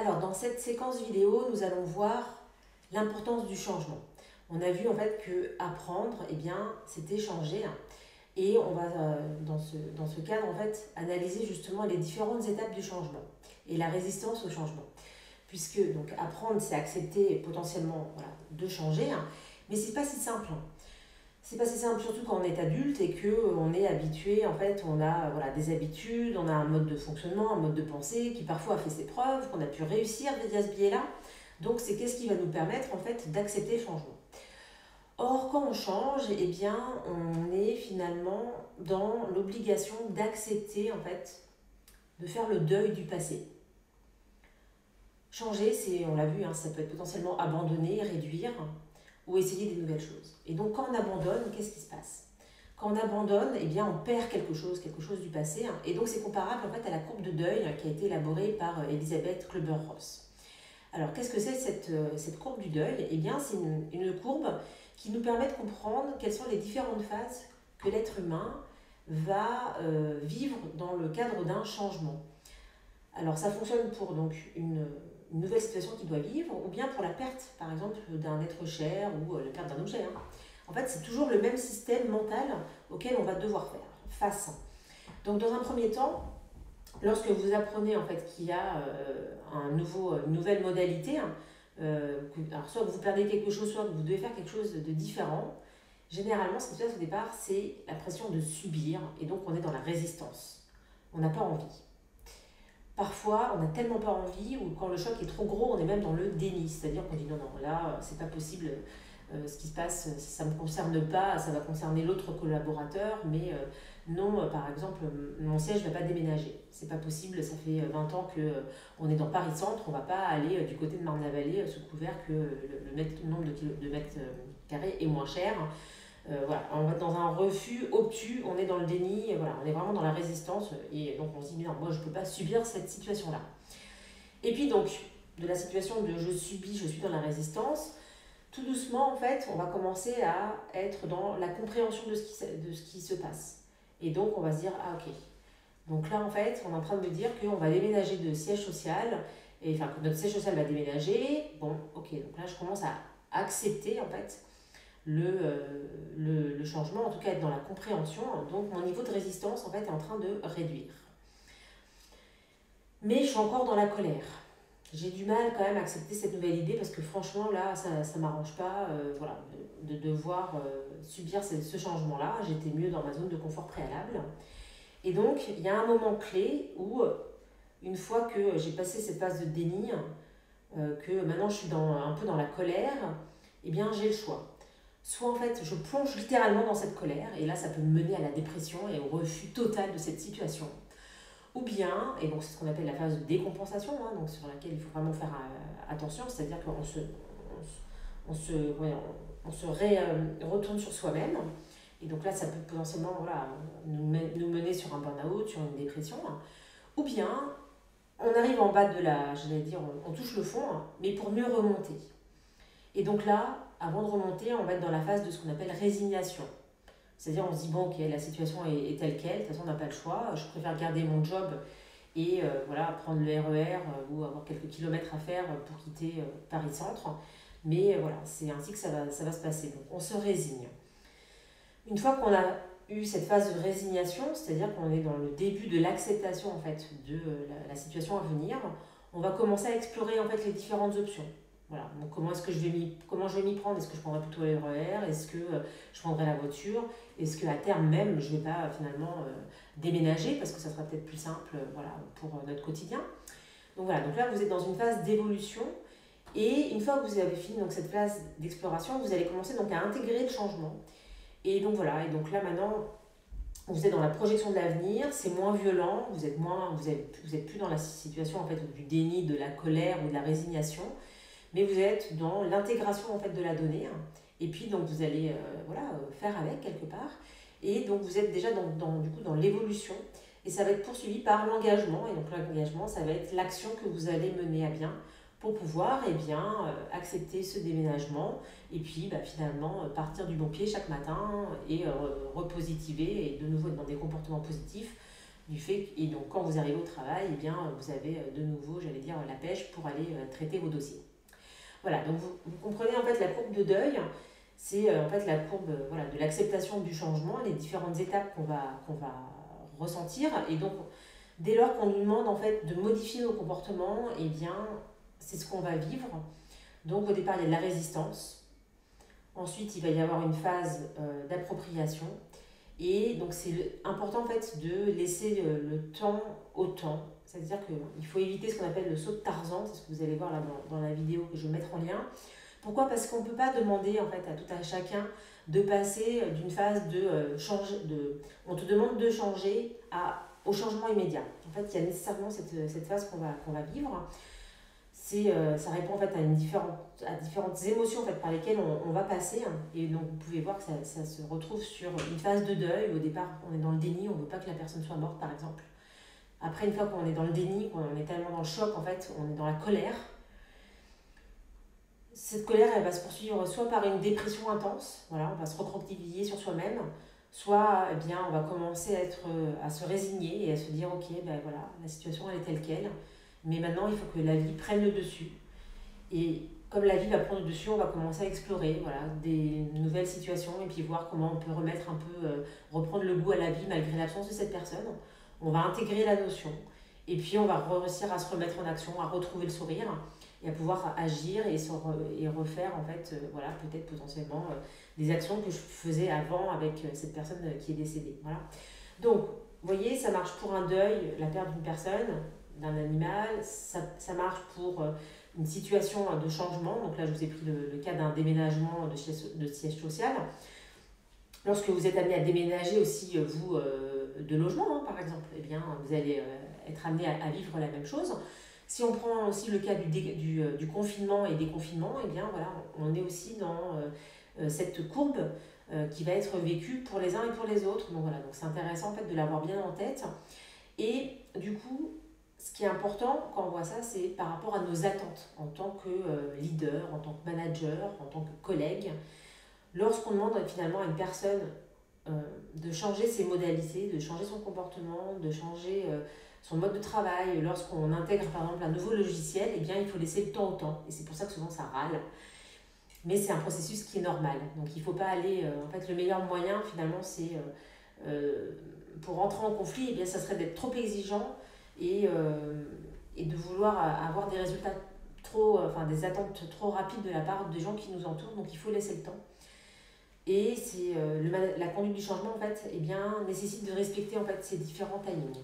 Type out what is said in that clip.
Alors, dans cette séquence vidéo, nous allons voir l'importance du changement. On a vu en fait que apprendre, eh bien, c'était changer. Et on va, dans ce cadre, en fait, analyser justement les différentes étapes du changement et la résistance au changement. Puisque donc, apprendre, c'est accepter potentiellement de changer, mais c'est pas si simple. C'est pas si simple, surtout quand on est adulte et qu'on est habitué, en fait, on a des habitudes, on a un mode de fonctionnement, un mode de pensée qui parfois a fait ses preuves, qu'on a pu réussir via ce biais-là. Donc c'est qu'est-ce qui va nous permettre en fait d'accepter le changement. Or, quand on change, eh bien, on est finalement dans l'obligation d'accepter, en fait, de faire le deuil du passé. Changer, c'est, on l'a vu, ça peut être potentiellement abandonner, réduire ou essayer des nouvelles choses. Et donc, quand on abandonne, qu'est-ce qui se passe? Quand on abandonne, eh bien, on perd quelque chose du passé. Et donc, c'est comparable en fait à la courbe de deuil qui a été élaborée par Elisabeth Kübler-Ross. Alors, qu'est-ce que c'est cette courbe du deuil? Eh bien, c'est une courbe qui nous permet de comprendre quelles sont les différentes phases que l'être humain va vivre dans le cadre d'un changement. Alors, ça fonctionne pour donc une nouvelle situation qu'il doit vivre, ou bien pour la perte, par exemple, d'un être cher ou la perte d'un objet. En fait, c'est toujours le même système mental auquel on va devoir faire face. Donc, dans un premier temps, lorsque vous apprenez en fait, qu'il y a une nouvelle modalité, alors soit que vous perdez quelque chose, soit que vous devez faire quelque chose de différent, généralement, ce qui se passe au départ, c'est la pression de subir, et donc on est dans la résistance. On n'a pas envie. Parfois, on n'a tellement pas envie, ou quand le choc est trop gros, on est même dans le déni. C'est-à-dire qu'on dit non, là, c'est pas possible, ce qui se passe, ça ne me concerne pas, ça va concerner l'autre collaborateur, mais non, par exemple, mon siège ne va pas déménager. C'est pas possible, ça fait 20 ans qu'on est dans Paris-Centre, on ne va pas aller du côté de Marne-la-Vallée sous couvert que le nombre de mètres carrés est moins cher. On va dans un refus obtus, on est dans le déni, on est vraiment dans la résistance et donc on se dit non, moi je ne peux pas subir cette situation-là. Et puis donc, de la situation de je subis, je suis dans la résistance, tout doucement en fait, on va commencer à être dans la compréhension de ce qui se passe. Et donc on va se dire, ah ok, donc là en fait, on est en train de me dire qu'on va déménager de siège social, et enfin que notre siège social va déménager, bon ok, donc là je commence à accepter en fait le changement, en tout cas être dans la compréhension, donc mon niveau de résistance en fait est en train de réduire. Mais je suis encore dans la colère. J'ai du mal quand même à accepter cette nouvelle idée parce que franchement là ça ne m'arrange pas de devoir subir ce changement-là. J'étais mieux dans ma zone de confort préalable. Et donc il y a un moment clé où une fois que j'ai passé cette phase de déni, que maintenant je suis un peu dans la colère, eh bien j'ai le choix. Soit en fait je plonge littéralement dans cette colère et là ça peut me mener à la dépression et au refus total de cette situation. Ou bien, et donc c'est ce qu'on appelle la phase de décompensation, donc sur laquelle il faut vraiment faire attention, c'est-à-dire qu'on se retourne sur soi-même. Et donc là ça peut potentiellement nous mener sur un burn-out, sur une dépression. Ou bien on arrive en bas de on touche le fond, mais pour mieux remonter. Et donc là, avant de remonter, on va être dans la phase de ce qu'on appelle résignation. C'est-à-dire on se dit, bon ok, la situation est telle qu'elle, de toute façon on n'a pas le choix, je préfère garder mon job et prendre le RER ou avoir quelques kilomètres à faire pour quitter Paris-Centre. Mais c'est ainsi que ça va se passer. Donc on se résigne. Une fois qu'on a eu cette phase de résignation, c'est-à-dire qu'on est dans le début de l'acceptation en fait, de la situation à venir, on va commencer à explorer en fait, les différentes options. Donc comment je vais m'y prendre? Est-ce que je prendrai plutôt le RER? Est-ce que je prendrai la voiture? Est-ce qu'à terme même, je ne vais pas finalement déménager parce que ça sera peut-être plus simple pour notre quotidien. Donc là, vous êtes dans une phase d'évolution et une fois que vous avez fini cette phase d'exploration, vous allez commencer donc à intégrer le changement. Et donc là maintenant, vous êtes dans la projection de l'avenir, c'est moins violent, vous êtes plus dans la situation en fait, du déni, de la colère ou de la résignation, mais vous êtes dans l'intégration en fait, de la donnée, et puis donc vous allez faire avec quelque part, et donc vous êtes déjà dans l'évolution, et ça va être poursuivi par l'engagement, et donc l'engagement, ça va être l'action que vous allez mener à bien pour pouvoir accepter ce déménagement, et puis finalement partir du bon pied chaque matin, et repositiver, et de nouveau être dans des comportements positifs, du fait, et donc quand vous arrivez au travail, vous avez de nouveau, la pêche pour aller traiter vos dossiers. Voilà, donc vous comprenez en fait la courbe de deuil, c'est en fait la courbe voilà, de l'acceptation du changement, les différentes étapes qu'on va ressentir. Et donc, dès lors qu'on nous demande en fait de modifier nos comportements, eh bien, c'est ce qu'on va vivre. Donc au départ, il y a de la résistance. Ensuite, il va y avoir une phase d'appropriation. Et donc c'est important en fait de laisser le temps au temps. C'est-à-dire qu'il faut éviter ce qu'on appelle le saut de Tarzan, c'est ce que vous allez voir là dans la vidéo que je vais mettre en lien. Pourquoi? Parce qu'on ne peut pas demander en fait à tout un chacun de passer d'une phase de changer, on te demande de changer au changement immédiat. En fait, il y a nécessairement cette phase qu'on va vivre. Ça répond en fait à différentes émotions en fait, par lesquelles on va passer. Et donc vous pouvez voir que ça se retrouve sur une phase de deuil. Au départ, on est dans le déni, on ne veut pas que la personne soit morte par exemple. Après, une fois qu'on est dans le déni, qu'on est tellement dans le choc, en fait, on est dans la colère. Cette colère, elle va se poursuivre soit par une dépression intense, voilà, on va se recroqueviller sur soi-même, soit eh bien, on va commencer à se résigner et à se dire ok, ben voilà, la situation elle est telle qu'elle, mais maintenant il faut que la vie prenne le dessus. Et comme la vie va prendre le dessus, on va commencer à explorer voilà, des nouvelles situations et puis voir comment on peut remettre un peu, reprendre le goût à la vie malgré l'absence de cette personne. On va intégrer la notion et puis on va réussir à se remettre en action, à retrouver le sourire et à pouvoir agir et refaire en fait, voilà, peut-être potentiellement des actions que je faisais avant avec cette personne qui est décédée. Voilà. Donc, vous voyez, ça marche pour un deuil, la perte d'une personne, d'un animal, ça marche pour une situation de changement. Donc là, je vous ai pris le cas d'un déménagement de siège social. Lorsque vous êtes amené à déménager aussi, vous, de logement, hein, par exemple, eh bien, vous allez être amené à vivre la même chose. Si on prend aussi le cas du confinement et des confinements, eh bien, voilà, on est aussi dans cette courbe qui va être vécue pour les uns et pour les autres. Donc voilà, donc c'est intéressant en fait, de l'avoir bien en tête. Et du coup, ce qui est important quand on voit ça, c'est par rapport à nos attentes en tant que leader, en tant que manager, en tant que collègue. Lorsqu'on demande finalement à une personne de changer ses modalités, de changer son comportement, de changer son mode de travail, lorsqu'on intègre par exemple un nouveau logiciel, eh bien il faut laisser le temps au temps. Et c'est pour ça que souvent ça râle. Mais c'est un processus qui est normal. Donc il ne faut pas aller... en fait, le meilleur moyen finalement, c'est pour rentrer en conflit, eh bien, ça serait d'être trop exigeant et de vouloir avoir des résultats des attentes trop rapides de la part des gens qui nous entourent. Donc il faut laisser le temps. Et la conduite du changement en fait, eh bien, nécessite de respecter en fait, ces différents timings.